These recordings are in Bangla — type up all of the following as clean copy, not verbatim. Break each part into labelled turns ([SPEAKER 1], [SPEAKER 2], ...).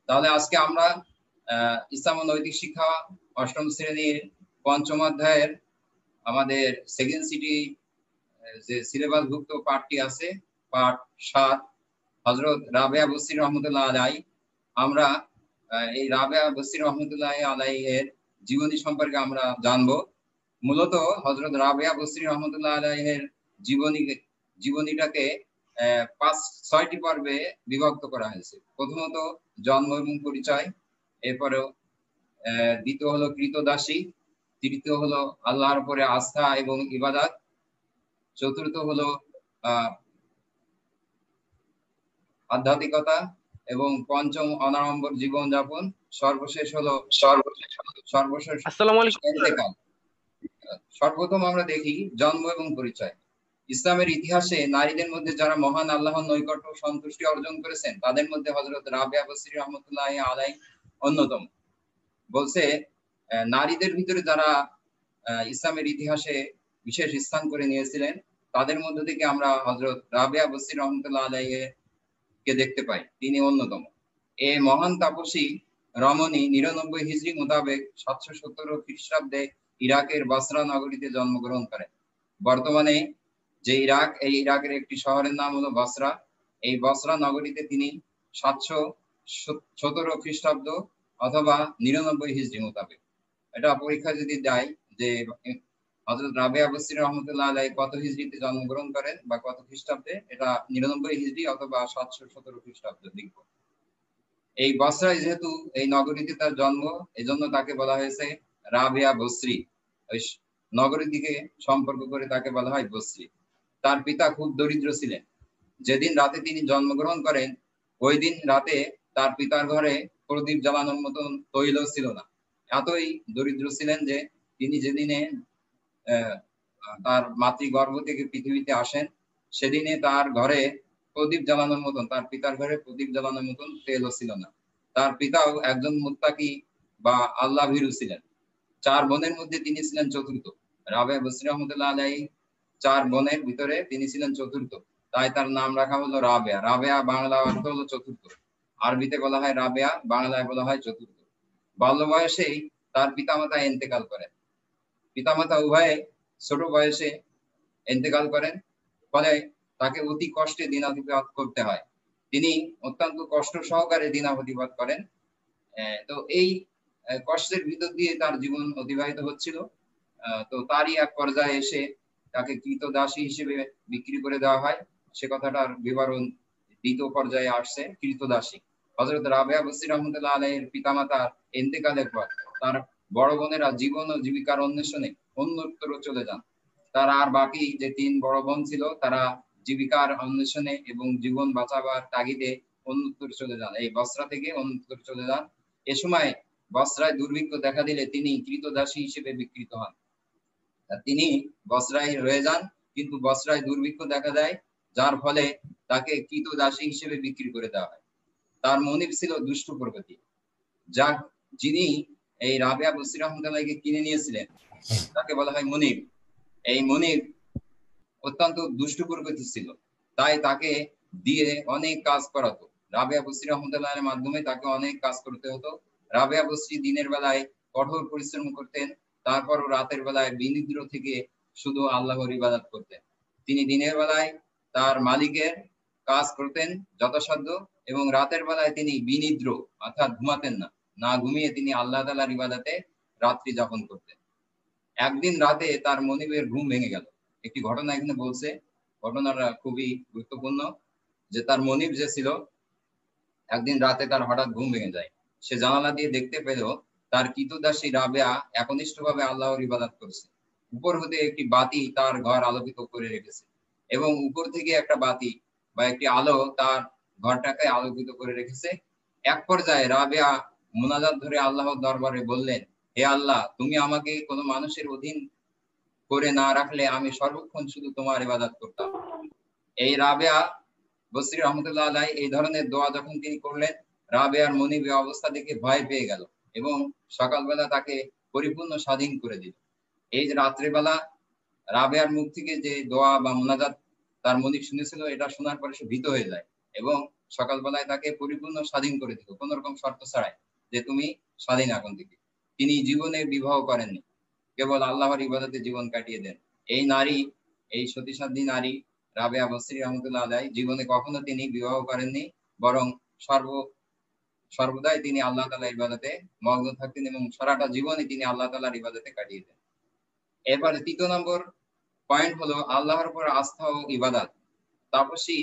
[SPEAKER 1] তাহলে আজকে আমরা ইসলাম ও নৈতিক শিক্ষা অষ্টম শ্রেণীর পঞ্চম অধ্যায়ের আমাদের সেকেন্ড সিটি যে সিলেবাসভুক্ত পাঠটি আছে, পাঠ 7, হযরত রাবেয়া বসরি রহমতুল্লাহ আলাই। আমরা এই রাবেয়া বসরি রহমতুল্লাহ আলাইয়ের জীবনী সম্পর্কে আমরা জানবো। মূলত হযরত রাবেয়া বসরি রহমতুল্লাহ আলাইয়ের জীবনীটাকে 5-6টি পর্বে বিভক্ত করা হয়েছে। প্রথমত জন্ম এবং পরিচয়, এরপরে দ্বিতীয় হলো কৃতদাসী, তৃতীয় হলো আল্লাহর উপরে আস্থা এবং ইবাদত, চতুর্থ হলো আধ্যাত্মিকতা এবং পঞ্চম অনাড়ম্বর জীবন যাপন, সর্বশেষ হলো ইন্তেকাল। সর্বপ্রথম আমরা দেখি জন্ম এবং পরিচয়। ইসলামের ইতিহাসে নারীদের মধ্যে যারা মহান আল্লাহর নৈকট্য সন্তুষ্টি অর্জন করেছেন তাদের মধ্যে হযরত রাবেয়া বসরি রহমতুল্লাহ আলাই অন্যতম। বলছে নারীদের ভিতরে যারা ইসলামের ইতিহাসে বিশেষ স্থান করে নিয়েছিলেন তাদের মধ্যে থেকে আমরা হযরত রাবেয়া বসরি রহমতুল্লাহ আলাইকে দেখতে পাই, তিনি অন্যতম। এ মহান তাপসী রমণী 99 হিজরি মোতাবেক 717 খ্রিস্টাব্দে ইরাকের বসরা নগরীতে জন্মগ্রহণ করেন। বর্তমানে যে ইরাক, এই ইরাকের একটি শহরের নাম হলো বসরা। এই বসরা নগরীতে তিনি 717 খ্রিস্টাব্দ অথবা 99 হিজরি মোতাবেক, এটা পরীক্ষা যদি দেয় যে হযরত রাবেয়া বসরি রহমতুল্লাহ আলাই কত হিজরিতে জন্মগ্রহণ করেন বা কত খ্রিস্টাব্দে, এটা 99 হিজরি অথবা 717 খ্রিস্টাব্দ লিখব। এই বসরায় যেহেতু এই নগরীতে তার জন্ম, এজন্য তাকে বলা হয়েছে রাবেয়া বসরি। ওই নগরীর দিকে সম্পর্ক করে তাকে বলা হয় বসরি। তার পিতা খুব দরিদ্র ছিলেন। যেদিন রাতে তিনি জন্মগ্রহণ করেন ওই দিন রাতে তার পিতার ঘরে প্রদীপ জ্বালানোর মতন তৈল ছিল না। এতই দরিদ্র ছিলেন যে তিনি যেদিনে তার মাতৃগর্ভ থেকে পৃথিবীতে আসেন সেদিনে তার ঘরে প্রদীপ জ্বালানোর মতন, তার পিতার ঘরে প্রদীপ জ্বালানোর মতন তেলও ছিল না। তার পিতাও একজন মুত্তাকি বা আল্লাহ ভীরু ছিলেন। 4 বোনের মধ্যে তিনি ছিলেন চতুর্থ। রাবেয়া বসরি রহমতুল্লাহ আলাই 4 বোনের ভিতরে তিনি ছিলেন চতুর্থ, তাই তার নাম রাখা হলো রাবেয়া। রাবেয়া বাংলা অর্থ হলো চতুর্থ, আরবিতে বলা হয় রাবেয়া, বাংলায় বলা হয় চতুর্থ। বাল্য বয়সেই তার পিতামাতা ইন্তেকাল করেন। পিতামাতা উভয়ে ছোট বয়সে ইন্তেকাল করেন, ফলে তাকে অতি কষ্টে দিনাতিপাত করতে হয়। তিনি অত্যন্ত কষ্ট সহকারে দিনাতিপাত করেন। তো এই কষ্টের ভিতর দিয়ে তার জীবন অতিবাহিত হচ্ছিল। তো তারই এক পর্যায়ে এসে তাকে কৃতদাসী হিসেবে বিক্রি করে দেওয়া হয়। সে কথাটার বিবরণ দ্বিতীয় পর্যায়ে আসছে, কৃতদাসী। হযরত রাবেয়া বসরি রহমতুল্লাহ আলাইহির পিতামাতার ইন্তেকালের পর তার বড় বোনেরা জীবন ও জীবিকার অন্বেষণে অন্যত্র চলে যান। তার আর বাকি যে 3 বড় বোন ছিল তারা জীবিকার অন্বেষণে এবং জীবন বাঁচাবার তাগিদে অন্যত্র চলে যান, এই বসরা থেকে অন্যত্র চলে যান। এ সময় বসরায় দুর্ভিক্ষ দেখা দিলে তিনি কৃতদাসী হিসেবে বিক্রিত হন। তিনি বসরায় রয়ে যান, কিন্তু বসরায় দুর্ভিক্ষ দেখা দেয়, যার ফলে তাকে কৃতদাসী হিসেবে বিক্রি করে দেওয়া হয়। তার মনিব ছিল দুষ্ট প্রকৃতি, যিনি এই রাবেয়া বসরি রহমতুল্লাহকে কিনে নিয়েছিলেন তাকে বলা হয় মনিব। এই মনিব অত্যন্ত দুষ্ট প্রকৃতি ছিল, তাই তাকে দিয়ে অনেক কাজ করাতো। রাবেয়া বসরি রহমতুল্লাহের মাধ্যমে তাকে অনেক কাজ করতে হতো। রাবেয়া বসরি দিনের বেলায় কঠোর পরিশ্রম করতেন, তারপরও রাতের বেলায় বিনিদ্র থেকে শুধু আল্লাহর ইবাদত করতেন। তিনি দিনের বেলায় তার মালিকের কাজ করতেন যথাসাধ্য এবং রাতের বেলায় তিনি বিনিদ্র অর্থাৎ ঘুমাতেন না, না ঘুমিয়ে তিনি আল্লাহ তাআলার ইবাদতে রাত্রি যাপন করতেন। একদিন রাতে তার মনিবের ঘুম ভেঙে গেল। একটি ঘটনা এখানে বলছে, ঘটনাটা খুবই গুরুত্বপূর্ণ, যে তার মনিব যে ছিল একদিন রাতে তার হঠাৎ ঘুম ভেঙে যায়। সে জানালা দিয়ে দেখতে পেল তার কৃতদাসী রাবেয়া একনিষ্ঠভাবে আল্লাহর ইবাদত করছে। উপর হতে একটি বাতি তার ঘর আলোকিত করে রেখেছে এবং উপর থেকে একটা বাতি বা একটি আলো তার ঘরটাকে আলোকিত করে রেখেছে। এক পর্যায়ে রাবেয়া মুনাজাত ধরে আল্লাহর দরবারে বললেন, হে আল্লাহ, তুমি আমাকে কোনো মানুষের অধীন করে না রাখলে আমি সর্বক্ষণ শুধু তোমার ইবাদত করতাম। এই রাবেয়া বসরি রহমতুল্লাহ আলাই এই ধরনের দোয়া যখন তিনি করলেন, রাবেয়ার মনিবের অবস্থা দেখে ভয় পেয়ে গেল এবং সকালবেলা তাকে পরিপূর্ণ স্বাধীন করে দিল। এই যে রাত্রেবেলা রাবেয়ার মুখ থেকে যে দোয়া বা মুনাজাত তার মনিব শুনেছিল, এটা শোনার পরে সে ভীত হয়ে যায় এবং সকালবেলায় তাকে পরিপূর্ণ স্বাধীন করে দিল, কোন রকম শর্ত ছাড়াই, যে তুমি স্বাধীন এখন থেকে। তিনি জীবনে বিবাহ করেননি, কেবল আল্লাহর ইবাদতে জীবন কাটিয়ে দেন। এই নারী, এই সতীসাধ্বী নারী রাবেয়া বসরি রহমতুল্লাহ আলাই জীবনে কখনো তিনি বিবাহ করেননি, বরং সর্বদাই তিনি আল্লাহ তাআলার ইবাদতে মগ্ন থাকতেন এবং সারাটা জীবনে তিনি আল্লাহ তাআলার ইবাদতে কাটিয়ে দেন। এরপরে 3 নম্বর পয়েন্ট হলো আল্লাহর উপর আস্থা ও ইবাদত। তাপসী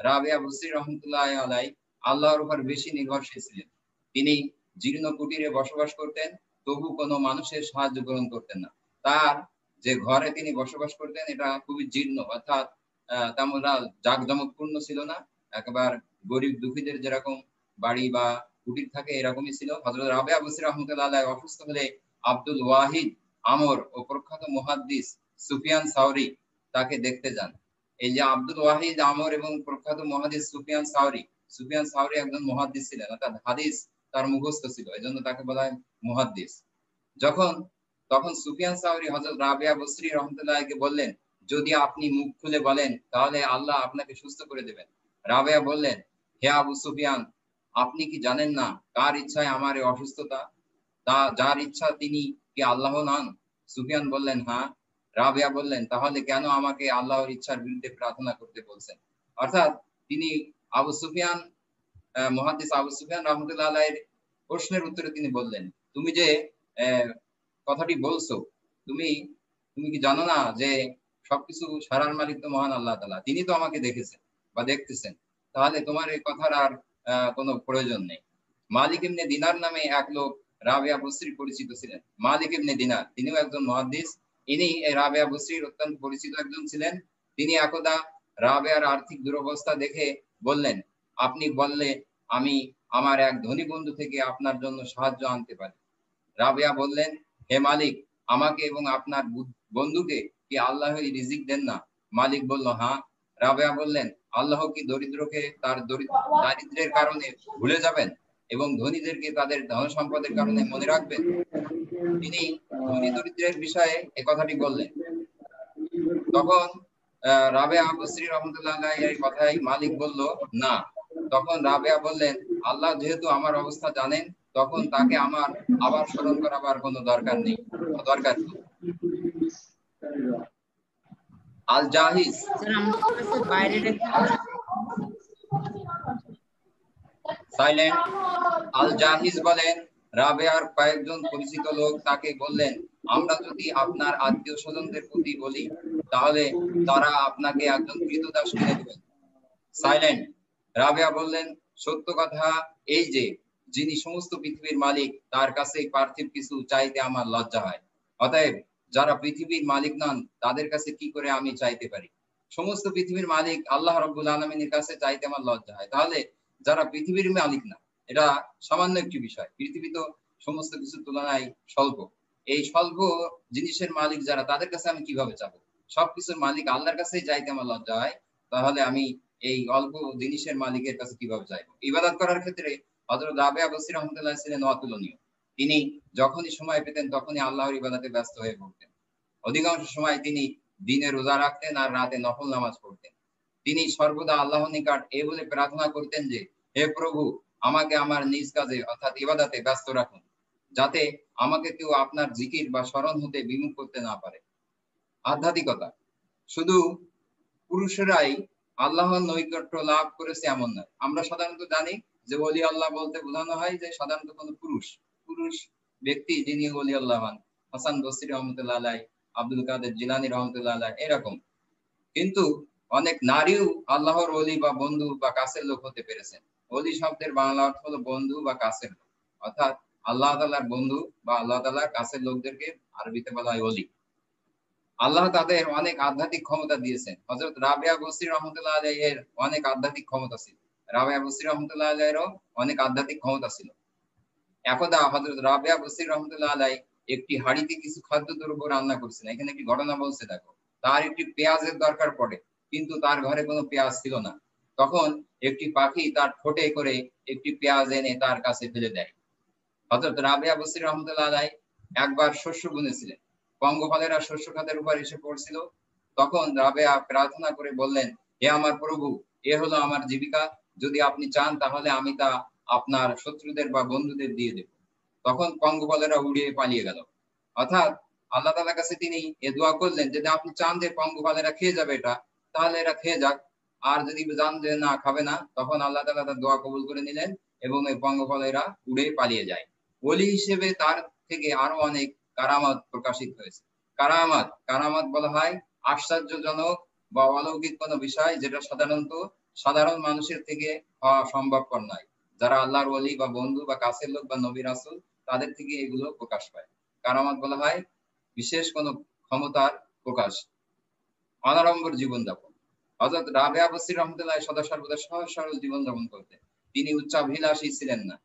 [SPEAKER 1] রাবেয়া বসরি রহমতুল্লাহ আলাই আল্লাহর উপর বেশি নির্ভরশীল ছিলেন। তিনি জীর্ণ কুটিরে বসবাস করতেন, তবু কোনো মানুষের সাহায্য গ্রহণ করতেন না। তার যে ঘরে তিনি বসবাস করতেন এটা খুবই জীর্ণ, অর্থাৎ তেমন জাঁকজমকপূর্ণ ছিল না, একেবারে গরিব দুঃখীদের যেরকম বাড়ি বা কুটির থাকে এরকমই ছিল। হযরত রাবেয়া বসরি রহমতুল্লাহ আলাই অসুস্থ হলে আব্দুল ওয়াহিদ আমর ও প্রখ্যাত মুহাদ্দিস সুফিয়ান সাওরি তাকে দেখতে যান। এই যে আব্দুল ওয়াহিদ আমর এবং প্রখ্যাত মুহাদ্দিস সুফিয়ান সাওরি একজন মুহাদ্দিস ছিলেন, অর্থাৎ হাদিস তার মুখস্থ ছিল, এজন্য তাকে বলা হয় মুহাদ্দিস। তখন সুফিয়ান সাওরি হযরত রাবেয়া বসরি রহমতুল্লাহকে বললেন, যদি আপনি মুখ খুলে বলেন তাহলে আল্লাহ আপনাকে সুস্থ করে দেবেন। রাবেয়া বললেন, হে আবু সুফিয়ান, আপনি কি জানেন না কার ইচ্ছায় আমার এই অসুস্থতা? যার ইচ্ছা তিনি কি আল্লাহ নন? সুফিয়ান বললেন, হ্যাঁ। রাবেয়া বললেন, তাহলে কেন আমাকে আল্লাহর ইচ্ছার বিরুদ্ধে প্রার্থনা করতে বলছেন? অর্থাৎ তিনি মুহাদ্দিস আবু সুফিয়ান রহমতুল্লাহ আলাইহির প্রশ্নের উত্তরে তিনি বললেন, তুমি যে কথাটি বলছো, তুমি কি জানো না যে সবকিছু সারার মালিক তো মহান আল্লাহ তাআলা, তিনি তো আমাকে দেখেছেন বা দেখতেছেন, তাহলে তোমার এই কথার আর কোনো প্রয়োজন নেই। মালিক ইবনে দিনার নামে এক লোক রাবেয়া বসরি পরিচিত ছিলেন। মালিক ইবনে দিনার তিনিও একজন মুহাদ্দিস, ইনি রাবেয়া বসরির অত্যন্ত পরিচিত একজন ছিলেন। তিনি একদা রাবেয়ার আর্থিক দুরবস্থা দেখে বললেন, আপনি বললে আমি আমার এক ধনী বন্ধু থেকে আপনার জন্য সাহায্য আনতে পারি। রাবেয়া বললেন, হে মালিক, আমাকে এবং আপনার বন্ধুকে কি আল্লাহ রিজিক দেন না? মালিক বলল, হ্যাঁ। রাবেয়া বললেন, আল্লাহ কি দরিদ্রকে তার দারিদ্র্যের কারণে ভুলে যাবেন এবং ধনীদেরকে তাদের ধন সম্পদের কারণে মনে রাখবেন? তিনি ধনী দরিদ্রের বিষয়ে এ কথাটি বললেন। তখন রাবেয়া বসরি রহমতুল্লাহ আলাইহির কথাই মালিক বলল, না। তখন রাবেয়া বললেন, আল্লাহ যেহেতু আমার অবস্থা জানেন, তখন তাকে আমার আবার স্মরণ করাবার কোনো দরকার নেই। আল জাহিজ সাইলেন্ট। আল জাহিজ বলেন, রাবেয়ার কয়েকজন পরিচিত লোক তাকে বললেন, আমরা যদি আপনার আত্মীয় স্বজনদের প্রতি বলি তাহলে তারা আপনাকে একজন ক্রীতদাস কিনে দেবেন। সাইলেন্ট। রাবেয়া বললেন, সত্য কথা এই যে যিনি সমস্ত পৃথিবীর মালিক তার কাছে পার্থিব কিছু চাইতে আমার লজ্জা হয়। অতএব যারা পৃথিবীর মালিক নন তাদের কাছে কি করে আমি চাইতে পারি? সমস্ত পৃথিবীর মালিক আল্লাহ রাব্বুল আলামিনের কাছে চাইতে আমার লজ্জা হয়, তাহলে যারা পৃথিবীর মালিক না, এটা সামান্য একটি বিষয়। পৃথিবী তো সমস্ত কিছুর তুলনায় স্বল্প, এই স্বল্প জিনিসের মালিক যারা, তাদের কাছে আমি কিভাবে চাবো? সবকিছুর মালিক আল্লাহর কাছেই চাইতে আমার লজ্জা হয়, তাহলে আমি এই অল্প জিনিসের মালিকের কাছে কিভাবে চাইবো? ইবাদত করার ক্ষেত্রে হযরত রাবেয়া বসরি রহমতুল্লাহ ছিলেন অতুলনীয়। তিনি যখনই সময় পেতেন তখনই আল্লাহর ইবাদতে ব্যস্ত হয়ে পড়তেন। অধিকাংশ সময় তিনি দিনে রোজা রাখতেন আর রাতে নফল নামাজ পড়তেন। তিনি সর্বদা আল্লাহর নিকট এ বলে প্রার্থনা করতেন যে, হে প্রভু, আমাকে আমার নিজ কাজে অর্থাৎ ইবাদতে ব্যস্ত রাখুন, যাতে আমাকে কেউ আপনার জিকির বা স্মরণ হতে বিমুখ করতে না পারে। আধ্যাত্মিকতা শুধু পুরুষেরাই আল্লাহর নৈকট্য লাভ করেছে এমন নয়। আমরা সাধারণত জানি যে ওলি আল্লাহ বলতে বোঝানো হয় যে সাধারণত কোনো পুরুষ ব্যক্তি যিনি ওলি আল্লাহ হন, হাসান বসরি রহমতুল্লাহ আলাই, আব্দুল কাদের জিলানী রহমতুল্লাহ আলাই, এরকম। কিন্তু অনেক নারীও আল্লাহর ওলি বা বন্ধু বা কাছের লোক হতে পেরেছেন। ওলি শব্দের বাংলা অর্থ হলো বন্ধু বা কাছের লোক, অর্থাৎ আল্লাহ তাআলার বন্ধু বা আল্লাহ তাআলার কাছের লোকদেরকে আরবিতে বলা হয় ওলি। আল্লাহ তাদের অনেক আধ্যাত্মিক ক্ষমতা দিয়েছেন। হযরত রাবেয়া বসরি রহমতুল্লাহ আলাইহির অনেক আধ্যাত্মিক ক্ষমতা ছিল। রাবেয়া বসরি রহমতুল্লাহ আলাইহিরও অনেক আধ্যাত্মিক ক্ষমতা ছিল। একদা হযরত রাবেয়া বসরি রহমতুল্লাহ আলাইহি একটি হাঁড়িতে কিছু খাদ্যদ্রব্য রান্না করছিলেন। এখানে একটি ঘটনা বলছে, দেখো, তার একটি পেঁয়াজের দরকার পড়ে, কিন্তু তার ঘরে কোনো পেঁয়াজ ছিল না। তখন একটি পাখি তার ঠোঁটে করে একটি পেঁয়াজ এনে তার কাছে ফেলে দেয়। হযরত রাবেয়া বসরি রহমতুল্লাহ আলাইহি একবার শস্য বুনেছিলেন, পঙ্গপালেরা শস্য খাতের উপর এসে পড়ছিল। তখন রাবেয়া প্রার্থনা করে বললেন, হে আমার প্রভু, এ হলো আমার জীবিকা, যদি আপনি চান তাহলে আমি তা আপনার শত্রুদের বা বন্ধুদের দিয়ে দেব। তখন পঙ্গপালেরা উড়িয়ে পালিয়ে গেল। অর্থাৎ আল্লাহ তাআলার কাছে তিনি এ দোয়া করলেন, যদি আপনি চান যে পঙ্গপালেরা খেয়ে যাবে এটা, তাহলে এরা খেয়ে যাক। আর যদি জান যে না খাবে না, তখন আল্লাহ তাআলা তার দোয়া কবুল করে নিলেন এবং এই পঙ্গপালেরা উড়ে পালিয়ে যায়। ওলি হিসেবে তার থেকে আরো অনেক কারামাত প্রকাশিত হয়েছে। কারামাত কারামাত বলা হয় আশ্চর্যজনক বা অলৌকিক কোনো বিষয় যেটা সাধারণত সাধারণ মানুষের থেকে হওয়া সম্ভবপর নয়। যারা আল্লাহর ওলি বা বন্ধু বা কাছের লোক বা নবী রাসূল, তাদের থেকে এগুলো প্রকাশ পায়। কারামাত বলা হয় বিশেষ কোনো ক্ষমতার প্রকাশ। অনাড়ম্বর জীবনযাপন। হযরত রাবেয়া বসরি রহমাতুল্লাহ সদা সর্বদা সহজ সরল জীবনযাপন করতেন। তিনি উচ্চাভিলাষী ছিলেন না।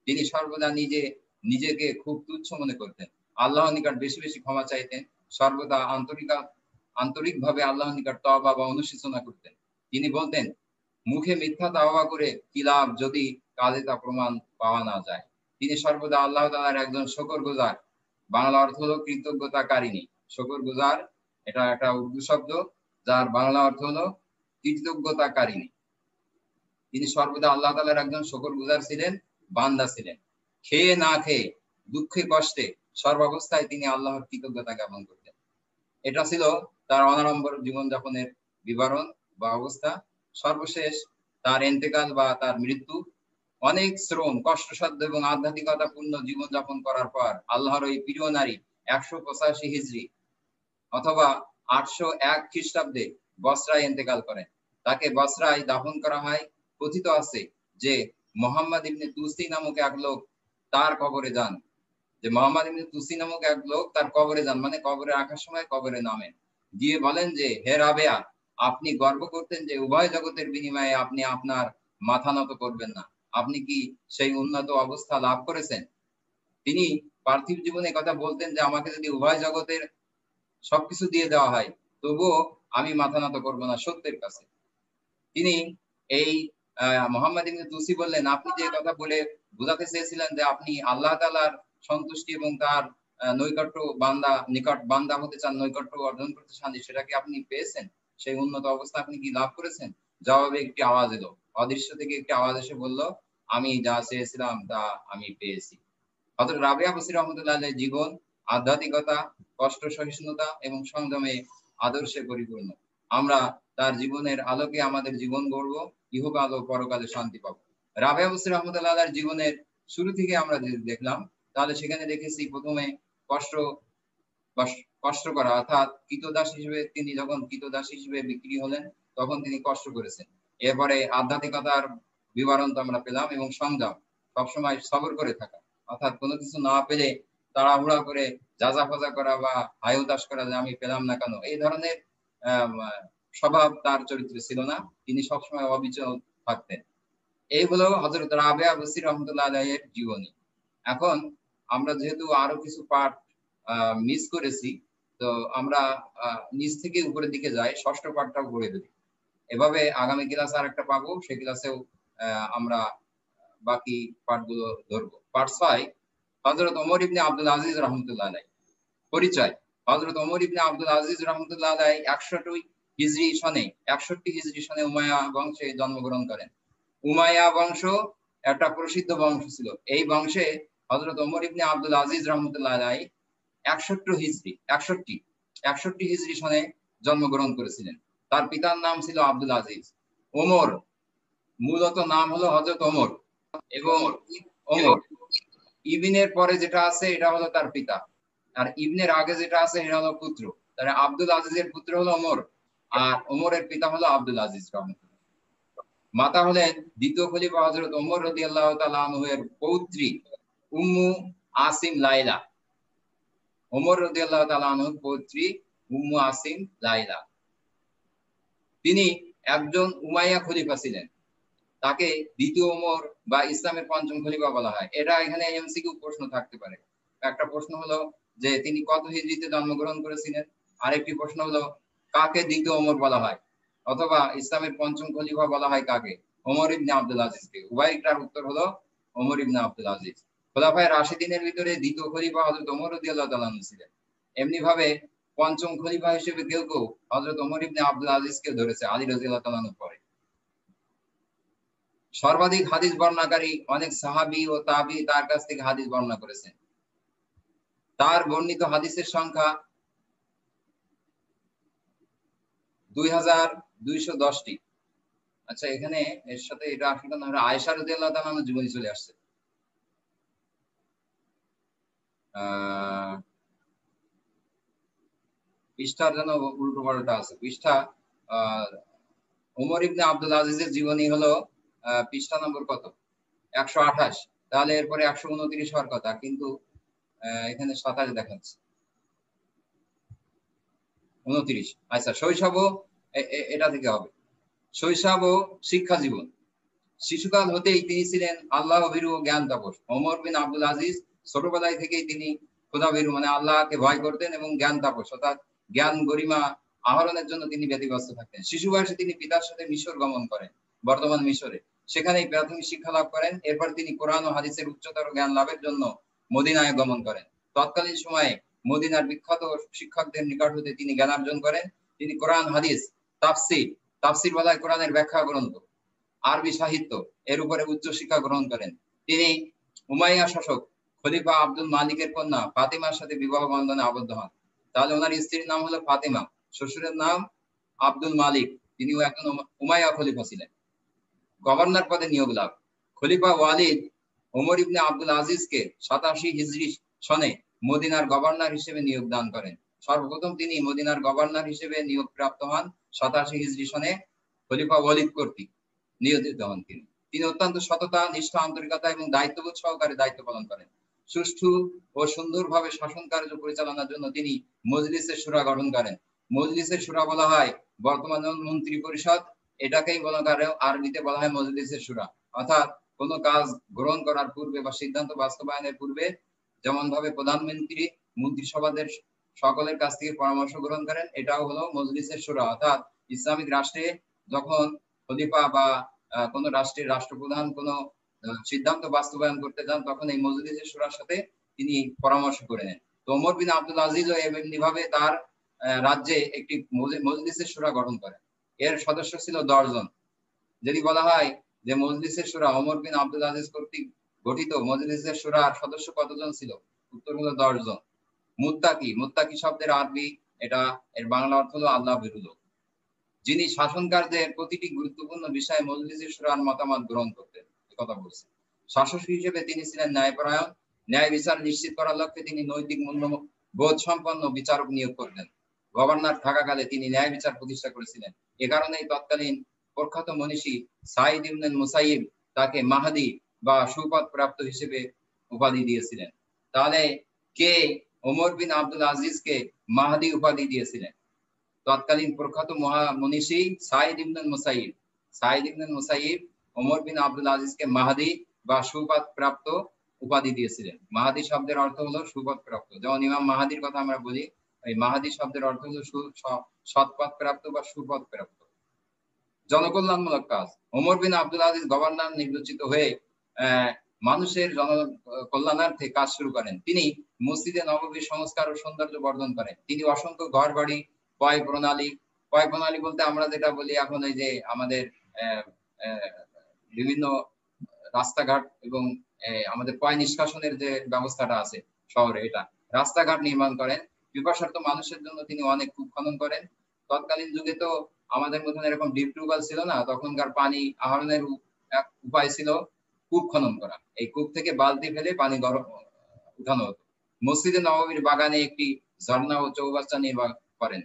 [SPEAKER 1] তিনি সর্বদা নিজেকে খুব তুচ্ছ মনে করতেন। আল্লাহর নিকট বেশি বেশি ক্ষমা চাইতেন। সর্বদা আন্তরিকভাবে আল্লাহর নিকট তওবা বা অনুশোচনা করতেন। তিনি বলতেন, মুখে মিথ্যা তাওবা করে কি লাভ যদি কাজে তা প্রমাণ পাওয়া না যায়। তিনি সর্বদা আল্লাহ তাআলার একজন শুকরগুজার, বাংলা অর্থ হলো কৃতজ্ঞতাকারিণী। শুকরগুজার এটা একটা উর্দু শব্দ, যার বাংলা অর্থ হলো কৃতজ্ঞতাকারিণী। তিনি সর্বদা আল্লাহ তাআলার একজন শুকরগুজার ছিলেন, বান্দা ছিলেন। খেয়ে না খেয়ে, দুঃখে কষ্টে সর্বাবস্থায় তিনি আল্লাহর কৃতজ্ঞতা জ্ঞাপন করতেন। এটা ছিল তার অনাড়ম্বর জীবনযাপনের বিবরণ বা অবস্থা। সর্বশেষ তার ইন্তেকাল বা তার মৃত্যু। অনেক শ্রম, কষ্টসাধ্য এবং আধ্যাত্মিকতাপূর্ণ জীবনযাপন করার পর আল্লাহর ওই প্রিয় নারী ১৮৫ হিজরি অথবা ৮০১ খ্রিস্টাব্দে বসরায় ইন্তেকাল করেন। তাকে বসরায় দাফন করা হয়। কথিত আছে যে মোহাম্মদ ইবনে তুসি নামক এক লোক তার কবরে যান, যে মোহাম্মদ ইবনে তুসি নামক এক লোক তার কবরে যান, মানে কবরে রাখার সময় কবরে নামেন, গিয়ে বলেন যে হে রাবেয়া, আপনি গর্ব করতেন যে উভয় জগতের বিনিময়ে আপনি আপনার মাথা নত করবেন না, আপনি কি সেই উন্নত অবস্থা লাভ করেছেন? তিনি পার্থিব জীবনে কথা বলতেন যে আমাকে যদি উভয় জগতের সবকিছু দিয়ে দেওয়া হয়, তবুও আমি মাথা নত করবো না সত্যের কাছে। তিনি এই মোহাম্মদ ইবনে তুসি বললেন, আপনি যে কথা বলে বোঝাতে চেয়েছিলেন যে আপনি আল্লাহ তাআলার সন্তুষ্টি এবং তার নৈকট্য নিকট বান্দা হতে চান, নৈকট্য অর্জন করতে চান, সেটা কি আপনি পেয়েছেন? সেই উন্নত অবস্থা আপনি কি লাভ করেছেন? জবাবে একটি আওয়াজ এলো, অদৃশ্য থেকে একটি আওয়াজ এসে বলল, আমি যা চেয়েছিলাম তা আমি পেয়েছি। হযরত রাবেয়া বসরি রহমাতুল্লাহ আলাইহির জীবন আধ্যাত্মিকতা, কষ্ট সহিষ্ণুতা এবং সংযমে আদর্শে পরিপূর্ণ। আমরা তার জীবনের আলোকে আমাদের জীবন গড়ব, ইহকাল ও পরকালে শান্তি পাবো। রাবেয়া বসরি রহমাতুল্লাহ আলাইহির জীবনের শুরু থেকে আমরা যদি দেখলাম, তাহলে সেখানে দেখেছি প্রথমে কষ্ট কষ্ট করা, অর্থাৎ কৃতদাস হিসেবে তিনি যখন কৃতদাস হিসেবে বিক্রি হলেন, তখন তিনি কষ্ট করেছেন। এরপরে আধ্যাত্মিকতার বিবরণ তো আমরা পেলাম এবং সংযম, সবসময় সবর করে থাকা, অর্থাৎ কোনো কিছু না পেলে তাড়াহুড়া করে যাজা ফাজা করা বা হায়ুতাস করা যে আমি পেলাম না কেন, এই ধরনের স্বভাব তার চরিত্রে ছিল না। তিনি সবসময় অবিচল থাকতেন। এই হলো হযরত রাবেয়া বসরি রহমাতুল্লাহ আলাইহির জীবনী। এখন আমরা যেহেতু আরো কিছু পাঠ মিস করেছি, তো আমরা নিচ থেকে উপরের দিকে যাই, ষষ্ঠ পাঠটাও পড়ে ফেলি। এভাবে আগামী ক্লাসে আরেকটা পাবো, সেই ক্লাসেও আমরা বাকি পাঠগুলো ধরবো। পাঠ ৬, হযরত ওমর ইবনে আব্দুল আজিজ রহমাতুল্লাহ আলাইহি। পরিচয়। হযরত ওমর ইবনে আব্দুল আজিজ রহমাতুল্লাহ আলাইহি ৬১ হিজরি সনে উমাইয়া বংশে জন্মগ্রহণ করেন। উমাইয়া বংশ একটা প্রসিদ্ধ বংশ ছিল। এই বংশে হযরত ওমর ইবনে আব্দুল আজিজ রহমাতুল্লাহ আলাইহি ৬১ হিজরি সনে জন্মগ্রহণ করেছিলেন। তার পিতার নাম ছিল আব্দুল আজিজ। ওমর মূলত নাম হলো হযরত ওমর, এবং ওমর ইবনের পরে যেটা আছে এটা হলো তার পিতা, আর ইবনের আগে যেটা আছে এটা হলো পুত্র। তাহলে আব্দুল আজিজের পুত্র হলো ওমর, আর ওমরের পিতা হলো আব্দুল আজিজ রহমাতুল্লাহ। মাতা হলেন দ্বিতীয় খলিফা হযরত ওমর রাদিয়াল্লাহু তাআলা আনহু এর পৌত্রী উম্মু আসিম লাইলা। ওমর রাদিয়াল্লাহু তাআলা আনহুর পৌত্রী উম্মু আসিম লাইলা। তিনি একজন উমাইয়া খলিফা ছিলেন। তাকে দ্বিতীয় ওমর বা ইসলামের পঞ্চম খলিফা বলা হয়। এটা এখানে এমসিকিউ প্রশ্ন থাকতে পারে। একটা প্রশ্ন হলো যে তিনি কত হিজরিতে জন্মগ্রহণ করেছিলেন, আরেকটি প্রশ্ন হলো কাকে দ্বিতীয় ওমর বলা হয়, অথবা ইসলামের পঞ্চম খলিফা বলা হয় কাকে, ওমর ইবনে আব্দুল আজিজকে। উভয়টার উত্তর হলো ওমর ইবনে আব্দুল আজিজ। খোলাফায়ে রাশিদিনের ভিতরে দ্বিতীয় খলিফা হযরত ওমর রাদিয়াল্লাহু তাআলা আনহু ছিলেন। এমনি ভাবে পঞ্চম খলিফা হিসেবে কেউ কেউ হযরত ওমর ইবনে আব্দুল আজিজকে ধরেছে আলী রাদিয়াল্লাহু তাআলা আনহুর পরে। সর্বাধিক হাদিস বর্ণনাকারী অনেক সাহাবী ও তাবি তার কাছ থেকে হাদিস বর্ণনা করেছেন। তার বর্ণিত হাদিসের সংখ্যা 2210টি। আচ্ছা, এখানে এর সাথে এটা আসলে না, আয়েশা রাদিয়াল্লাহু তাআলা আনহার জীবনী চলে আসছে। পৃষ্ঠার যেন উল্টো পাল্টা আছে পৃষ্ঠা। উমর ইবনে আব্দুল আজিজের জীবনী হলো পৃষ্ঠা নম্বর কত? 128। তাহলে এরপরে 129 হওয়ার কথা, কিন্তু এখানে 27 দেখাচ্ছে, 29। আচ্ছা, শৈশব এটা থেকে হবে। শৈশব ও শিক্ষা জীবন। শিশুকাল হতেই তিনি ছিলেন আল্লাহ ভীরু ও জ্ঞান তাপস। ওমর বিন আব্দুল আজিজ ছোটবেলায় থেকেই তিনি খোদা ভীরু মানে আল্লাহকে ভয় করতেন এবং জ্ঞান তাপস অর্থাৎ জ্ঞান গরিমা আহরণের জন্য তিনি ব্যতিব্যস্ত থাকতেন। শিশু বয়সে তিনি পিতার সাথে মিশর গমন করেন, বর্তমান মিশরে। সেখানেই প্রাথমিক শিক্ষা লাভ করেন। এরপর তিনি কোরআন ও হাদিসের উচ্চতর জ্ঞান লাভের জন্য মদিনায় গমন করেন। তৎকালীন সময়ে মদিনার বিখ্যাত শিক্ষকদের নিকট হতে তিনি জ্ঞানার্জন করেন। তিনি কোরআন, হাদিস, তাফসির, তাফসির বলা হয় কোরআনের ব্যাখ্যা গ্রন্থ, আরবি সাহিত্য এর উপরে উচ্চ শিক্ষা গ্রহণ করেন। তিনি উমাইয়া শাসক খলিফা আব্দুল মালিকের কন্যা ফাতিমার সাথে বিবাহ বন্ধনে আবদ্ধ হন। তাহলে ওনার স্ত্রীর নাম হলো ফাতিমা, শ্বশুরের নাম আব্দুল মালিক, তিনিও একজন উমাইয়া খলিফা ছিলেন। গভর্নর পদে নিয়োগ লাভ। খলিফা ওয়ালিদ ওমর ইবনে আব্দুল আজিজকে 87 হিজরি সনে মদিনার গভর্নর হিসেবে নিয়োগ দান করেন। সর্বপ্রথম তিনি মদিনার গভর্নর হিসেবে নিয়োগ প্রাপ্ত হন 87 হিজরি সনে খলিফা ওয়ালিদ কর্তৃক নিয়োজিত হন। তিনি অত্যন্ত সততা, নিষ্ঠা, আন্তরিকতা এবং দায়িত্ববোধ সহকারে দায়িত্ব পালন করেন। সুষ্ঠু ও সুন্দরভাবে শাসন কার্য পরিচালনার জন্য তিনি মজলিসের শুরা গঠন করেন। মজলিসের শুরা বলা হয় বর্তমান মন্ত্রী পরিষদ, এটাকেই বলা হয় আরবিতে বলা হয় মজলিসের শুরা। অর্থাৎ কোনো কাজ গ্রহণ করার পূর্বে বা সিদ্ধান্ত বাস্তবায়নের পূর্বে যেমন ভাবে প্রধানমন্ত্রী মন্ত্রিসভাদের সকলের কাছ থেকে পরামর্শ গ্রহণ করেন, এটাও হলো মজলিসের শুরা। অর্থাৎ ইসলামিক রাষ্ট্রে যখন খলিফা বা কোন রাষ্ট্রের রাষ্ট্রপ্রধান কোন সিদ্ধান্ত বাস্তবায়ন করতে যান, তখন এই মজলিসের শুরার সাথে তিনি পরামর্শ করে নেন। তো ওমর বিন আব্দুল আজিজও এমনিভাবে তার রাজ্যে একটি মজলিসের শুরা গঠন করেন। এর সদস্য ছিল 10 জন। যদি বলা হয় যে মজলিসের শুরা ওমর বিন আব্দুল আজিজ কর্তৃক গঠিত মজলিসের শুরার সদস্য কতজন ছিল? উত্তর হলো 10 জন। মুত্তাকি, মুত্তাকি শব্দের আরবি এটা, এর বাংলা অর্থ হলো আল্লাহ ভীরু লোক, যিনি শাসন কার্যের প্রতিটি গুরুত্বপূর্ণ বিষয়ে মজলিসের শুরার মতামত গ্রহণ করতেন। কথা বলছেন। শাসক হিসেবে তিনি ছিলেন ন্যায়পরায়ণ। ন্যায় বিচার নিশ্চিত করার লক্ষ্যে তিনি নৈতিক মূল্যবোধ সম্পন্ন বিচারক নিয়োগ করতেন। গভর্নর থাকাকালে তিনি ন্যায় বিচার প্রতিষ্ঠা করেছিলেন। এ কারণেই তৎকালীন প্রখ্যাত মনীষী সাঈদ ইবনে মুসাইয়িব তাকে মাহদী বা সুপথ প্রাপ্ত হিসেবে উপাধি দিয়েছিলেন। তাহলে কে ওমর বিন আব্দুল আজিজকে মাহদী উপাধি দিয়েছিলেন? তৎকালীন প্রখ্যাত মনীষী সাঈদ ইবনে মুসাইয়িব। সাঈদ ইবনে মুসাইয়িব ওমর বিন আব্দুল আজিজকে মাহদী বা সুপথ প্রাপ্ত উপাধি দিয়েছিলেন। মাহদী শব্দের অর্থ হলো সুপথ প্রাপ্ত। যেমন ইমাম মাহাদির কথা আমরা বলি, এই মাহাদি শব্দের অর্থ হলো সৎপথ প্রাপ্ত বা সুপথ প্রাপ্ত। জনকল্যাণমূলক কাজ। ওমর বিন আব্দুল আজিজ গভর্নর নির্বাচিত হয়ে মানুষের জনকল্যাণার্থে কাজ শুরু করেন। তিনি মসজিদে নববীর সংস্কার ও সৌন্দর্য বর্ধন করেন। তিনি অসংখ্য ঘর বাড়ি, পয় প্রণালী বলতে আমরা যেটা বলি এখন এই যে আমাদের বিভিন্ন রাস্তাঘাট এবং আমাদের পয় নিষ্কাশনের যে ব্যবস্থাটা আছে শহরে, এটা রাস্তাঘাট নির্মাণ করেন। পিপাসার্থ মানুষের জন্য তিনি অনেক কূপ খনন করেন। তৎকালীন যুগে তো আমাদের মতন এরকম ডিপ টিউবওয়েল ছিল না, তখনকার পানি আহরণের এক উপায় ছিল কূপ খনন করা। এই কূপ থেকে বালতি ফেলে পানি উঠানো হতো। মসজিদে নববীর বাগানে একটি ঝর্ণা ও চৌবাচ্চা নির্মাণ করেন।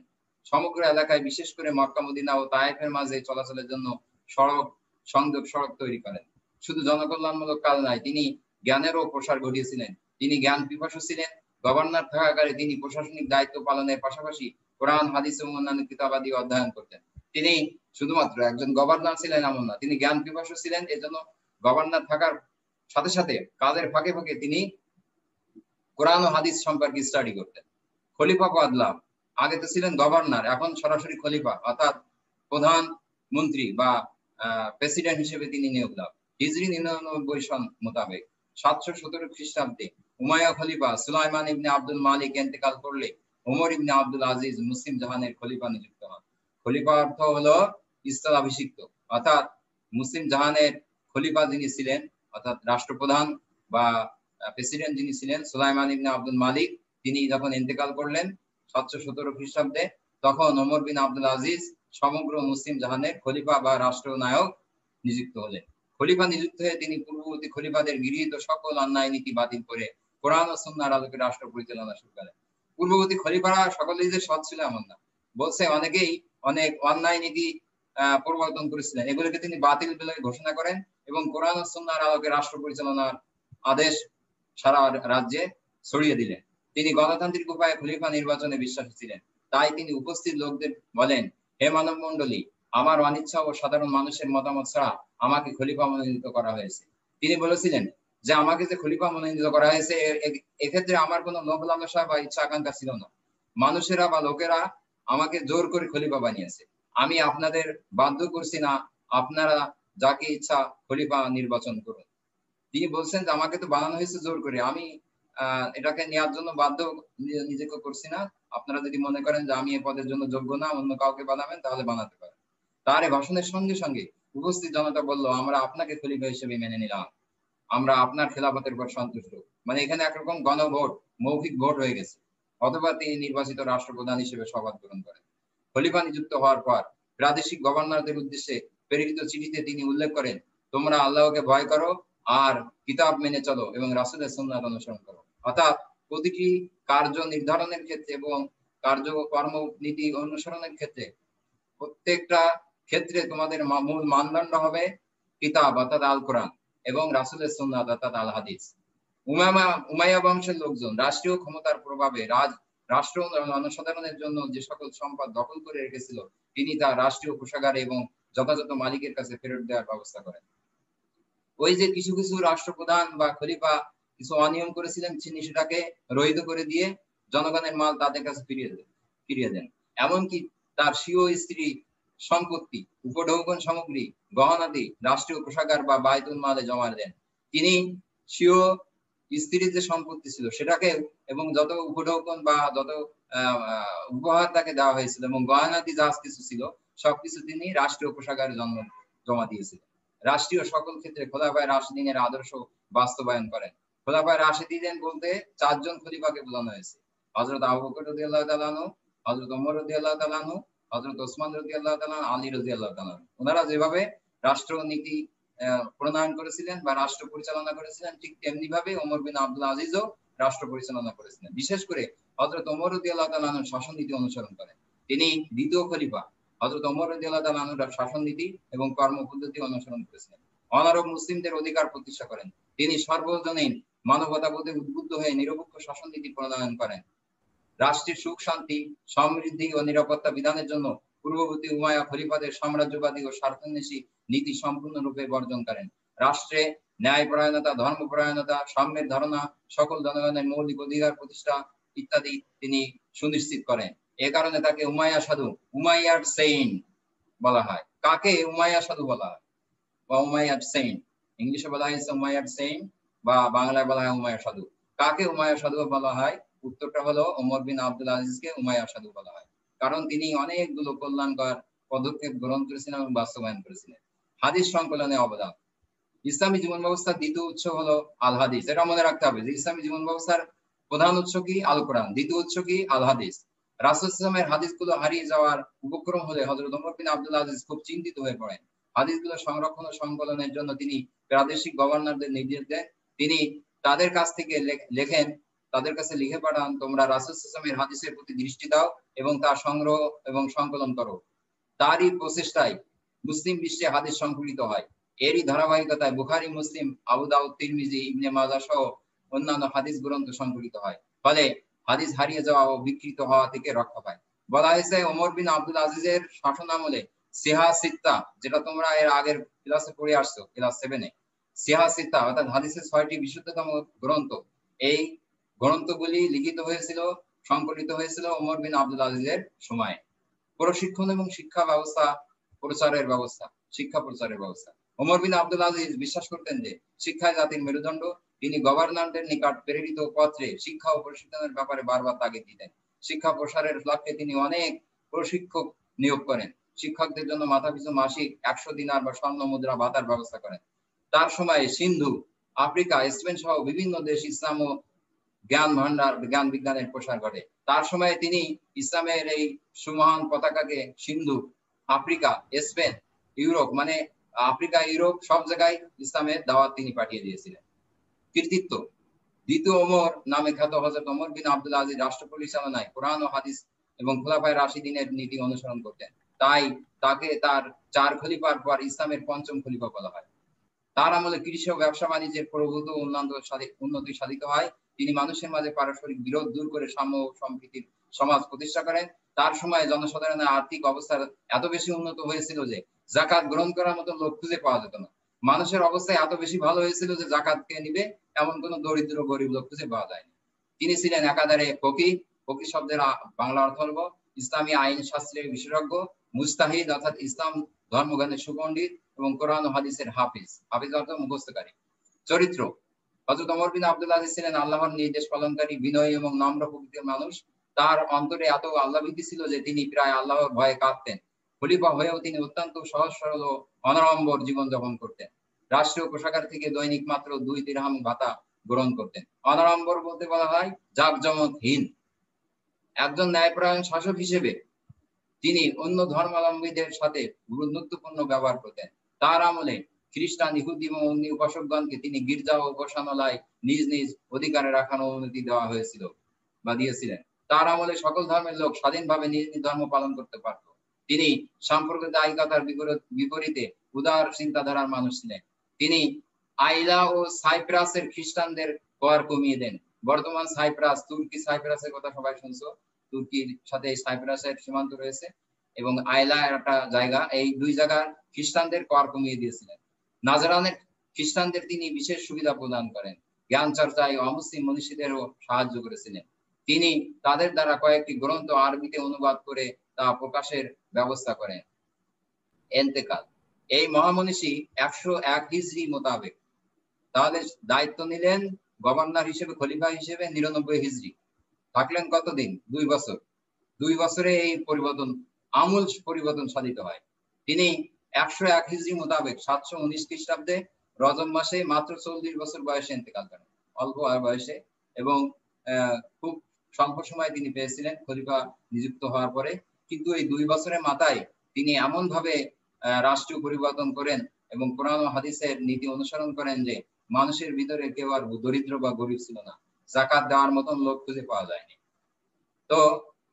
[SPEAKER 1] সমগ্র এলাকায় বিশেষ করে মক্কা মদিনা ও তায়েফের মাঝে চলাচলের জন্য সংযোগ সড়ক তৈরি করেন। শুধু জনকল্যাণমূলক কাজ নয়, তিনি জ্ঞানেরও প্রসার ঘটিয়েছিলেন। তিনি জ্ঞান পিপাসু ছিলেন। গভর্নর থাকাকালে তিনি প্রশাসনিক দায়িত্ব পালনের পাশাপাশি কোরআন, হাদিস এবং অন্যান্য কিতাবাদি অধ্যয়ন করতেন। তিনি শুধুমাত্র একজন গভর্নর ছিলেন এমন না, তিনি জ্ঞান পিপাসু ছিলেন। এজন্য গভর্নর থাকার সাথে সাথে কাজের ফাঁকে ফাঁকে তিনি কোরআন ও হাদিস সম্পর্কে স্টাডি করতেন। খলিফা পদ লাভ। আগে তো ছিলেন গভর্নর, এখন সরাসরি খলিফা অর্থাৎ প্রধান মন্ত্রী বা প্রেসিডেন্ট হিসেবে তিনি নিয়োগ লাভ। হিজরি 99 সন মোতাবেক 717 খ্রিস্টাব্দে উমাইয়া খলিফা সুলাইমান ইবনে আব্দুল মালিক ইন্তেকাল করলে ওমর ইবনে আব্দুল আজিজ মুসলিম জাহানের খলিফা নিযুক্ত হন। খলিফা অর্থ হলো স্থলাভিষিক্ত, অর্থাৎ মুসলিম জাহানের খলিফা যিনি ছিলেন অর্থাৎ রাষ্ট্রপ্রধান বা প্রেসিডেন্ট যিনি ছিলেন সুলাইমান ইবনে আব্দুল মালিক, তিনি যখন ইন্তেকাল করলেন 717 খ্রিস্টাব্দে, তখন ওমর বিন আব্দুল আজিজ সমগ্র মুসলিম জাহানের খলিফা বা রাষ্ট্রনায়ক নিযুক্ত হলেন। খলিফা নিযুক্ত হয়ে তিনি পূর্ববর্তী খলিফাদের গৃহীত সকল অন্যায় নীতি বাতিল করে কোরআন ও সুন্নাহর আলোকে রাষ্ট্র পরিচালনা শুরু করেন। পূর্ববর্তী খলিফারা সকলেই যে সৎ ছিল এমন না, বলছে অনেকেই অনেক অন্যায় নীতি প্রবর্তন করেছিলেন, এগুলোকে তিনি বাতিল বলে ঘোষণা করেন এবং কোরআন ও সুন্নাহর আলোকে রাষ্ট্র পরিচালনার আদেশ সারা রাজ্যে ছড়িয়ে দিলেন। তিনি গণতান্ত্রিক উপায়ে খলিফা নির্বাচনে বিশ্বাসী ছিলেন। তাই তিনি উপস্থিত লোকদের বলেন, হে মানব মণ্ডলী, আমার অনিচ্ছা ও সাধারণ মানুষের মতামত ছাড়া আমাকে খলিফা মনোনীত করা হয়েছে। তিনি বলেছিলেন যে আমাকে যে খলিফা মনোনীত করা হয়েছে এক্ষেত্রে আমার কোনো লোভ লালসা বা ইচ্ছা আকাঙ্ক্ষা ছিল না। মানুষেরা বা লোকেরা আমাকে জোর করে খলিফা বানিয়েছে, আমি আপনাদের বাধ্য করছি না, আপনারা যাকে ইচ্ছা খলিফা নির্বাচন করুন। তিনি বলছেন যে আমাকে তো বানানো হয়েছে জোর করে, আমি এটাকে নেওয়ার জন্য বাধ্য নিজেকে করছি না। আপনারা যদি মনে করেন যে আমি এ পদের জন্য যোগ্য না, অন্য কাউকে বানাবেন, তাহলে বানাতে পারেন। তার এই ভাষণের সঙ্গে সঙ্গে উপস্থিত জনতা বলল, আমরা আপনাকে খলিফা হিসেবে মেনে নিলাম, আমরা আপনার খেলাফতের উপর সন্তুষ্ট। মানে এখানে একরকম গণভোট, মৌখিক ভোট হয়ে গেছে। অথবা তিনি নির্বাচিত রাষ্ট্রপ্রধান হিসেবে শপথ গ্রহণ করেন। খলিফা নিযুক্ত হওয়ার পর প্রাদেশিক গভর্নরদের উদ্দেশ্যে প্রেরিত চিঠিতে তিনি উল্লেখ করেন, তোমরা আল্লাহকে ভয় করো আর কিতাব মেনে চলো এবং রাসূলের সুন্নাত অনুসরণ করো। অর্থাৎ প্রতিটি কার্য নির্ধারণের ক্ষেত্রে এবং কর্ম নীতি অনুসরণের ক্ষেত্রে প্রত্যেকটা ক্ষেত্রে তোমাদের মূল মানদণ্ড হবে কিতাব অর্থাৎ আল কোরআন এবং রাসূলের সুন্নাত অর্থাৎ আল হাদিস। উমাইয়া বংশের লোকজন রাষ্ট্রীয় ক্ষমতার প্রভাবে রাষ্ট্র জনসাধারণের জন্য যে সকল সম্পদ দখল করে রেখেছিল, তিনি তা রাষ্ট্রীয় কোষাগারে এবং যথাযথ মালিকের কাছে ফেরত দেওয়ার ব্যবস্থা করেন। ওই যে কিছু কিছু রাষ্ট্রপ্রধান বা খলিফা কিছু অনিয়ম করেছিলেন, তিনি সেটাকে রহিত করে দিয়ে জনগণের মাল তাদের কাছে ফিরিয়ে দেন। এমনকি তার স্বীয় স্ত্রী সম্পত্তি, উপঢৌকন সামগ্রী, গহনাদি রাষ্ট্রীয় কোষাগার বা বায়তুল মালে জমা দেন। তিনি স্বীয় স্ত্রীর যে সম্পত্তি ছিল সেটাকে এবং যত উপঢৌকন বা যত উপহার তাকে দেওয়া হয়েছিল এবং গহনাদি যা কিছু ছিল সবকিছু তিনি রাষ্ট্রীয় কোষাগারে জমা দিয়েছিলেন। রাষ্ট্রীয় সকল ক্ষেত্রে খোলাফায়ে রাশিদিনের আদর্শ বাস্তবায়ন করেন। খোলাফায়ে রাশিদিন বলতে 4 জন খলিফাকে বোঝানো হয়েছে, হযরত আবু বকর রাদিয়াল্লাহু তাআলা আনহু, হযরত ওমর রাদিয়াল্লাহু তাআলা আনহু, হযরত ওসমান রাদিয়াল্লাহু তাআলা, আলী রাদিয়াল্লাহু তাআলা। ওনারা যেভাবে রাষ্ট্রনীতি প্রণয়ন করেছিলেন বা রাষ্ট্র পরিচালনা করেছিলেন, ঠিক তেমনি ভাবে ওমর বিন আব্দুল আজিজও রাষ্ট্র পরিচালনা করেছিলেন। বিশেষ করে হযরত ওমর রাদিয়াল্লাহু তাআলা আনহু শাসন নীতি অনুসরণ করেন। তিনি দ্বিতীয় খলিফা হযরত ওমর রাদিয়াল্লাহু তাআলা আনহুর শাসন নীতি এবং কর্মপদ্ধতি অনুসরণ করেছিলেন। অনারব মুসলিমদের অধিকার প্রতিষ্ঠা করেন। তিনি সর্বজনীন মানবতাবোধে উদ্বুদ্ধ হয়ে নিরপেক্ষ শাসন নীতি প্রণয়ন করেন। রাষ্ট্রের সুখ শান্তি, সমৃদ্ধি ও নিরাপত্তা বিধানের জন্য পূর্ববর্তী উমাইয়া খলিফাদের সাম্রাজ্যবাদী ও স্বার্থান্বেষী নীতি সম্পূর্ণরূপে বর্জন করেন। রাষ্ট্রে ন্যায়পরায়ণতা, ধর্মপরায়ণতা, সাম্যের ধারণা, সকল জনগণের মৌলিক অধিকার প্রতিষ্ঠা ইত্যাদি তিনি সুনিশ্চিত করেন। এ কারণে তাকে উমাইয়া সাধু, উমাইয়ার সেইন্ট বলা হয়। কাকে উমাইয়া সাধু বলা হয় বা উমাইয়ার সেইন্ট? ইংলিশে বলা হয়েছে উমাইয়ার সেইন্ট বা বাংলায় বলা হয় উমাইয়া সাধু। কাকে উমাইয়া সাধু বলা হয়? উত্তরটা হলো ওমর বিন আব্দুল আজিজকে উমাইয়া সাধু বলা হয়, কারণ তিনি অনেকগুলো কল্যাণকর পদক্ষেপ গ্রহণ করেছিলেন এবং বাস্তবায়ন করেছিলেন। হাদিস সংকলনে অবদান। ইসলামী জীবন ব্যবস্থার দ্বিতীয় উৎস হলো আল হাদিস। এটা মনে রাখতে হবে যে ইসলামী জীবন ব্যবস্থার প্রধান উৎস কি? আল কোরআন। দ্বিতীয় উৎস কি? আল হাদিস। রাসূল সাল্লাল্লাহু আলাইহি ওয়াসাল্লামের হাদিসগুলো হারিয়ে যাওয়ার উপক্রম হলে হযরত ওমর বিন আব্দুল আজিজ খুব চিন্তিত হয়ে পড়েন। হাদিসগুলো সংরক্ষণ ও সংকলনের জন্য তিনি প্রাদেশিক গভর্নরদের নির্দেশ দেন। তিনি তাদের কাছ থেকে লেখেন, তাদের কাছে লিখে পাঠান, তোমরা রাসূল সাল্লাল্লাহু আলাইহি ওয়াসাল্লামের হাদিসের প্রতি দৃষ্টি দাও এবং তা সংগ্রহ এবং সংকলন করো। তারই প্রচেষ্টায় মুসলিম বিশ্বে হাদিস সংকলিত হয়। এরই ধারাবাহিকতায় বুখারী, মুসলিম, আবু দাউদ, তিরমিজি, ইবনে মাজাহ সহ অন্যান্য হাদিস গ্রন্থ সংকলিত হয়। ফলে হাদিস হারিয়ে যাওয়া ও বিকৃত হওয়া থেকে রক্ষা পায়। বলা হয়েছে ওমর বিন আব্দুল আজিজের শাসন আমলে সিহা সিত্তা, যেটা তোমরা এর আগের ক্লাসে পড়ে আসছো, ক্লাস 7-এ, সিহা সিত্তা অর্থাৎ হাদিসের 6টি বিশুদ্ধতম গ্রন্থ, এই গ্রন্থগুলি লিখিত হয়েছিল, সংকলিত হয়েছিল ওমর বিন আব্দুল আজিজের সময়ে। প্রশিক্ষণ এবং শিক্ষা প্রচারের ব্যবস্থা। ওমর বিন আব্দুল আজিজ বিশ্বাস করতেন যে শিক্ষায় জাতির মেরুদণ্ড। তিনি গভর্নরদের নিকট প্রেরিত পত্রে শিক্ষা ও প্রশিক্ষণের ব্যাপারে বারবার তাগিদ দিতেন। শিক্ষা প্রসারের লক্ষ্যে তিনি অনেক প্রশিক্ষক নিয়োগ করেন। শিক্ষকদের জন্য মাথাপিছু মাসিক 100 দিনার বা স্বর্ণ মুদ্রা ভাতার ব্যবস্থা করেন। তার সময়ে সিন্ধু, আফ্রিকা, স্পেন সহ বিভিন্ন দেশ ইসলাম ও জ্ঞান ভান্ডার, জ্ঞান বিজ্ঞানের প্রসার ঘটে। তার সময়ে তিনি ইসলামের এই সুমহান পতাকাকে সিন্ধু, আফ্রিকা, স্পেন, ইউরোপ, মানে আফ্রিকা, ইউরোপ সব জায়গায় ইসলামের দাওয়াত তিনি পাঠিয়ে দিয়েছিলেন। কৃতিত্ব: দ্বিতীয় ওমর নামে খ্যাত হযরত ওমর বিন আব্দুল আজিজ রাষ্ট্র পরিচালনায় কোরআন ও হাদিস এবং খোলাফায়ে রাশিদিনের নীতি অনুসরণ করতেন, তাই তাকে তার 4 খলিফার পর ইসলামের 5ম খলিফা বলা হয়। তার আমলে কৃষি ও ব্যবসা বাণিজ্যের প্রভূত উন্নতি সাধিত হয়। তিনি মানুষের মাঝে পারস্পরিক বিরোধ দূর করে সাম্য ও সম্প্রীতির সমাজ প্রতিষ্ঠা করেন। তার সময় জনসাধারণের আর্থিক অবস্থা এত বেশি উন্নত হয়েছিল যে যাকাত গ্রহণ করার মতো লোক খুঁজে পাওয়া যেত না। মানুষের অবস্থা এত বেশি ভালো হয়েছিল যে যাকাত কে নিবে এমন কোন দরিদ্র গরিব লোক খুঁজে পাওয়া যায়নি। তিনি ছিলেন একাধারে ফকিহ, ফকিহ শব্দের বাংলা অর্থ হল ইসলামী আইন শাস্ত্রের বিশেষজ্ঞ, মুস্তাহিদ অর্থাৎ ইসলাম ধর্মজ্ঞানের সুপণ্ডিত এবং কোরআন ও হাদিসের হাফিজ, হাফিজ অর্থ মুখস্থকারী। চরিত্র: হযরত ওমর বিন আব্দুল আজিজ ছিলেন আল্লাহর নির্দেশ পালনকারী, বিনয়ী এবং নম্র প্রকৃতির মানুষ। তার অন্তরে এত আল্লাহভীতি ছিল যে তিনি প্রায় আল্লাহর ভয়ে কাঁপতেন। খলিফা হয়েও তিনি অত্যন্ত সহজ সরল ও অনাড়ম্বর জীবন যাপন করতেন। রাষ্ট্রীয় কোষাগার থেকে দৈনিক মাত্র 2 দিরহাম ভাতা গ্রহণ করতেন। অনাড়ম্বর বলতে বলা হয় জাঁকজমকহীন। একজন ন্যায়পরায়ণ শাসক হিসেবে তিনি অন্য ধর্মাবলম্বীদের সাথে বন্ধুত্বপূর্ণ ব্যবহার করতেন। তার আমলে খ্রিস্টান, ইহুদি এবং অন্য উপাসকগণকে তিনি গির্জা ও উপাসনালয় নিজ নিজ অধিকারে রাখার অনুমতি দেওয়া হয়েছিল বা দিয়েছিলেন। তার আমলে সকল ধর্মের লোক স্বাধীনভাবে নিজ নিজ ধর্ম পালন করতে পারত। তিনি সাম্প্রদায়িকতার বিপরীতে উদার চিন্তাধারার মানুষ ছিলেন। তিনি আইলা ও সাইপ্রাসের খ্রিস্টানদের কর কমিয়ে দেন। বর্তমান সাইপ্রাস, তুর্কি সাইপ্রাসের কথা সবাই শুনছো, তুর্কির সাথে সাইপ্রাসের সীমান্ত রয়েছে এবং আইলা একটা জায়গা, এই 2 জায়গার খ্রিস্টানদের কর কমিয়ে দিয়েছিলেন। নাজরানের খ্রিস্টানদের তিনি বিশেষ সুবিধা প্রদান করেন। জ্ঞান চর্চায় অমুসলিম মনীষীদেরও সাহায্য করেছিলেন। তিনি তাদের দ্বারা কয়েকটি গ্রন্থ আরবিতে অনুবাদ করে তা প্রকাশের ব্যবস্থা করেন। এন্তেকাল: এই মহামনীষী 101 হিজরি মোতাবেক তাহলে দায়িত্ব নিলেন গভর্নর হিসেবে, খলিফা হিসেবে 99 হিজরি। থাকলেন কতদিন? 2 বছর। 2 বছরে এই পরিবর্তন, আমূল পরিবর্তন সাধিত হয়। তিনি 101 হিজরি মোতাবেক 719 খ্রিস্টাব্দে রজব মাসে মাত্র 40 বছর বয়সে ইন্তেকাল করেন, অল্প বয়সে, এবং খুব স্বল্প সময় তিনি পেয়েছিলেন খলিফা নিযুক্ত হওয়ার পরে। কিন্তু এই 2 বছরের মাথায় তিনি এমন ভাবে রাষ্ট্রীয় পরিবর্তন করেন এবং কোরআন ও হাদিসের নীতি অনুসরণ করেন যে মানুষের ভিতরে কেউ আর দরিদ্র বা গরিব ছিল না, যাকাত দেওয়ার মতন লোক খুঁজে পাওয়া যায়নি। তো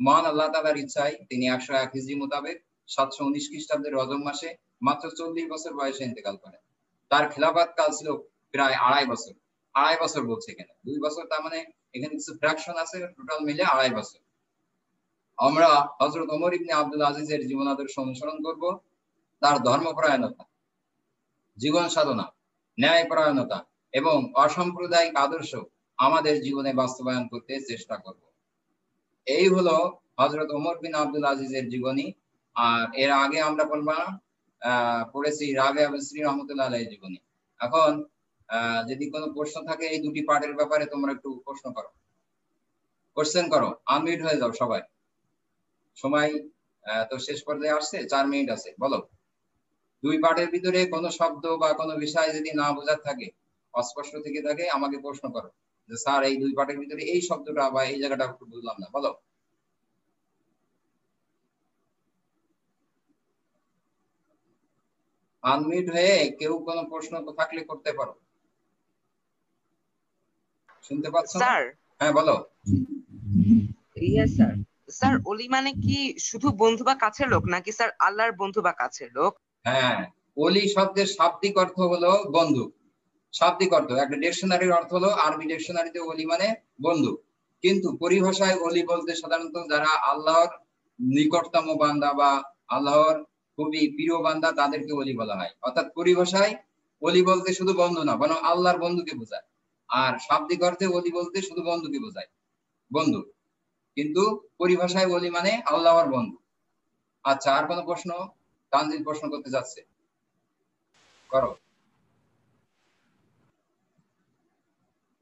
[SPEAKER 1] মহান আল্লাহ তাআলার ইচ্ছায় তিনি 101 হিজরি মোতাবেক 719 খ্রিস্টাব্দের রজব মাসে মাত্র 40 বছর বয়সে ইন্তেকাল করেন। তার খেলাফত কাল ছিল প্রায় 2.5 বছর। 2.5 বছর বলছে এখানে, 2 বছর, তার মানে এখানে কিছু ফ্র্যাকশন আছে, টোটাল মিলে 2.5 বছর। আমরা হযরত ওমর ইবনে আব্দুল আজিজের জীবনাদর্শ অনুসরণ করব। তার ধর্মপরায়ণতা, জীবন সাধনা, ন্যায়পরায়ণতা এবং অসাম্প্রদায়িক আদর্শ আমাদের জীবনে বাস্তবায়ন করতে চেষ্টা করব। এই হলো হযরত ওমর বিন আব্দুল আজিজের জীবনী। আর এর আগে আমরা পড়েছি রাবিয়া বিসরি রহমাতুল্লাহ আলাইহির জীবনী। এখন যদি কোনো প্রশ্ন থাকে এই 2টি পার্টের ব্যাপারে তোমরা একটু প্রশ্ন করো, কোশ্চেন করো, আনমিউট হয়ে যাও সবাই। সময় তো শেষ পর্যায়ে আসছে, 4 মিনিট আছে, বলো। 2 পার্টের ভিতরে কোনো শব্দ বা কোনো বিষয় যদি না বোঝার থাকে, অস্পষ্ট থেকে থাকে, আমাকে প্রশ্ন করো যে স্যার এই 2 পার্টের ভিতরে এই শব্দটা বা এই জায়গাটা একটু বুঝলাম না, বলো। আনমিউট হয়ে কেউ কোনো প্রশ্ন থাকলে করতে পারো। শুনতে পাচ্ছ না?
[SPEAKER 2] স্যার।
[SPEAKER 1] হ্যাঁ বলো।
[SPEAKER 2] Yes sir. স্যার ওলি মানে কি শুধু বন্ধু বা কাছের লোক, নাকি স্যার আল্লাহর বন্ধু বা কাছের লোক?
[SPEAKER 1] হ্যাঁ, ওলি শব্দের শাব্দিক অর্থ হলো বন্ধু। শাব্দিক অর্থ, একটা ডিকশনারির অর্থ হলো, আরবি ডিকশনারিতে ওলি মানে বন্ধু, কিন্তু পরিভাষায় ওলি বলতে সাধারণত যারা আল্লাহর নিকটতম বান্দা বা আল্লাহর খুবই প্রিয় বান্দা তাদেরকে ওলি বলা হয়। অর্থাৎ পরিভাষায় ওলি বলতে শুধু বন্ধু না, বরং আল্লাহর বন্ধুকে বোঝায়। আর শাব্দিক অর্থে ওলি বলতে শুধু বন্ধুকে বোঝায়, বন্ধু, কিন্তু পরিভাষায় ওলি মানে আল্লাহর বন্ধু। আচ্ছা, আর কোনো প্রশ্ন? তানজিল প্রশ্ন করতে যাচ্ছে, করো।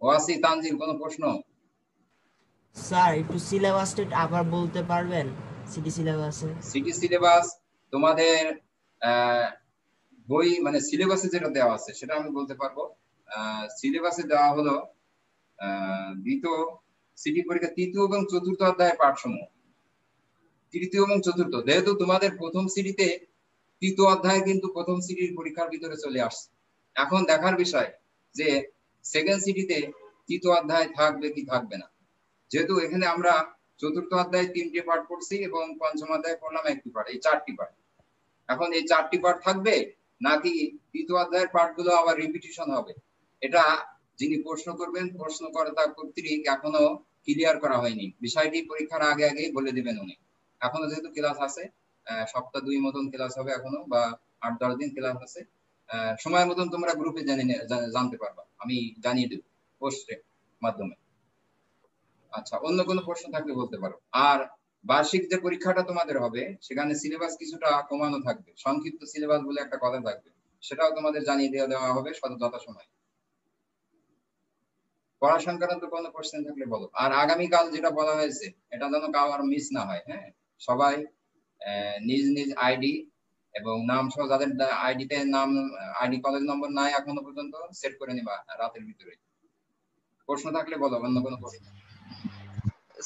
[SPEAKER 1] ওয়াসি, তানজিল, কোনো প্রশ্ন?
[SPEAKER 3] স্যার একটু সিলেবাসটা আবার বলতে পারবেন? সিটি সিলেবাসে
[SPEAKER 1] সিটি সিলেবাস তোমাদের বই মানে সিলেবাসে যেটা দেওয়া আছে সেটা আমি বলতে পারবো। সিলেবাসে দেওয়া হলো দ্বিতীয় সিটি পরীক্ষা তৃতীয় এবং চতুর্থ অধ্যায়ের পাঠসমূহ। তৃতীয় এবং চতুর্থ, যেহেতু তোমাদের প্রথম সিটিতে তৃতীয় অধ্যায় কিন্তু প্রথম সিটির পরীক্ষার ভিতরে চলে আসছে, এখন দেখার বিষয় যে সেকেন্ড সিটিতে তৃতীয় অধ্যায় থাকবে কি থাকবে না। যেহেতু এখানে আমরা চতুর্থ অধ্যায় 3টি পাঠ পড়ছি এবং পঞ্চম অধ্যায় পড়লাম 1টি পাঠ, এই 4টি পাঠ। এখন এই 4টি পাঠ থাকবে নাকি তৃতীয় অধ্যায়ের পাঠগুলো আবার রিপিটিশন হবে, এটা যিনি প্রশ্ন করবেন প্রশ্নকর্তা কর্তৃক এখনো ক্লিয়ার করা হয়নি। বিষয়টি পরীক্ষার আগে আগেই বলে দিবেন উনি। এখনো যেহেতু ক্লাস আছে, সপ্তাহ 2 মতন ক্লাস হবে এখনো, বা 8-10 দিন ক্লাস আছে। সময় মতন তোমরা গ্রুপে জানতে পারবা, আমি জানিয়ে দেব পোস্টের মাধ্যমে। আচ্ছা, অন্য কোনো প্রশ্ন থাকলে বলতে পারো। আর বার্ষিক যে পরীক্ষাটা তোমাদের হবে সেখানে সিলেবাস কিছুটা কমানো থাকবে, সংক্ষিপ্ত সিলেবাস বলে একটা কথা থাকবে, সেটাও তোমাদের জানিয়ে দেওয়া হবে যথাসময়ে। পড়া সংক্রান্ত কোনো কোশ্চেন থাকলে বলো। আর আগামীকাল যেটা বলা হয়েছে এটা যেন কারোর মিস না হয়। হ্যাঁ, সবাই নিজ নিজ আইডি এবং নাম সহ, যাদের আইডিতে নাম আইডি কলেজ নম্বর নাই এখনো পর্যন্ত, সেট করে নিবা রাতের ভিতরে। প্রশ্ন থাকলে বলো, অন্য কোনো প্রশ্ন?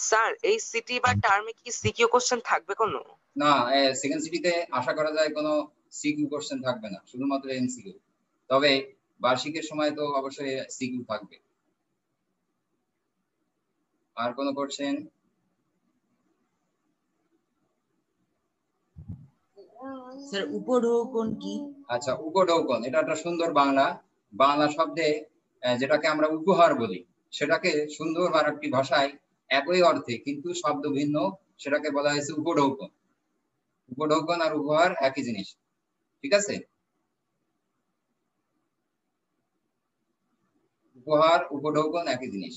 [SPEAKER 2] স্যার এই সিটি বা টার্মে কি সিকিউ কোশ্চেন থাকবে কোনো?
[SPEAKER 1] না, সেকেন্ড সিটিতে আশা করা যায় কোনো সিকিউ কোশ্চেন থাকবে না, শুধুমাত্র এমসিকিউ। তবে বার্ষিকের সময় তো অবশ্যই সিকিউ থাকবে। আর কোনো কোশ্চেন?
[SPEAKER 3] স্যার উপঢৌকন কি?
[SPEAKER 1] আচ্ছা, উপঢৌকন এটা একটা সুন্দর বাংলা শব্দে যেটাকে আমরা উপহার বলি, সেটাকে সুন্দর আর একটি ভাষায় একই অর্থে কিন্তু শব্দ ভিন্ন, সেটাকে বলা হয়েছে উপঢৌকন। উপঢৌকন আর উপহার একই জিনিস, ঠিক আছে? উপহার উপঢৌকন একই জিনিস।